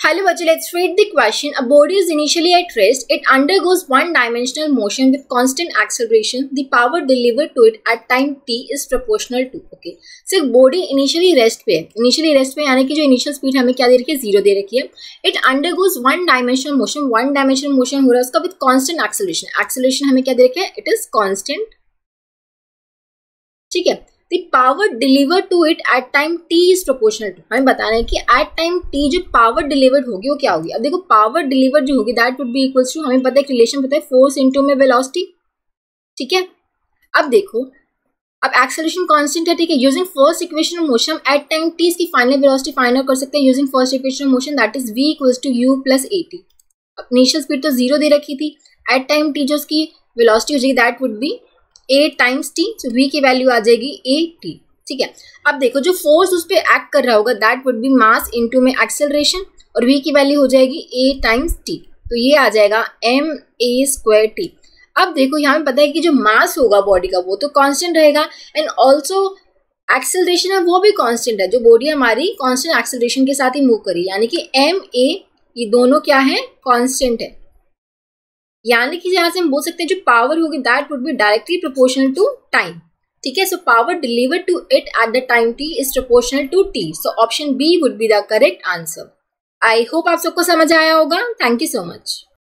Hello बच्चों, let's read the question. A body is initially at rest. It undergoes one-dimensional motion with constant acceleration. The power delivered to it at time t is proportional to. Okay. So body initially rest पे है. Initially rest पे यानी कि जो initial speed हमें क्या दे रखी है, 0 दे रखी है. It undergoes one-dimensional motion. One-dimensional motion हो रहा है उसका with constant acceleration. Acceleration हमें क्या दे रखी है? It is constant. ठीक है. The power delivered to it at time t is proportional to. हमें बताना है कि at time t जो power delivered होगी वो क्या होगी. अब देखो power delivered जो होगी that would be equals to, हमें पता है रिलेशन पता है force into में velocity. ठीक है. अब देखो, अब acceleration constant है, ठीक है. Using first equation of motion at time t इसकी final velocity फाइंड आउट कर सकते हैं using first equation of motion, that is v equals to u plus at. अब initial speed तो 0 दे रखी थी. At time t जो उसकी velocity हो जाएगी that would be a times T. So v की वैल्यू आ जाएगी a t. ठीक है. अब देखो जो फोर्स उस पर एक्ट कर रहा होगा that would B mass into में एक्सेलरेशन और v की वैल्यू हो जाएगी a टाइम्स t. तो ये आ जाएगा m a स्क्वायर t. अब देखो यहाँ पे पता है कि जो मास होगा बॉडी का वो तो कांस्टेंट रहेगा एंड ऑल्सो एक्सेलरेशन है वो भी कांस्टेंट है. जो बॉडी हमारी कांस्टेंट एक्सेलरेशन के साथ ही मूव करी यानी कि m a ये दोनों क्या है, कांस्टेंट है. यानी कि यहां से हम बोल सकते हैं जो पावर होगी that would be directly proportional to time. ठीक है. So power delivered to it at the time t is proportional to t. So option B would be the correct answer. I hope आप सबको समझ आया होगा. Thank you so much.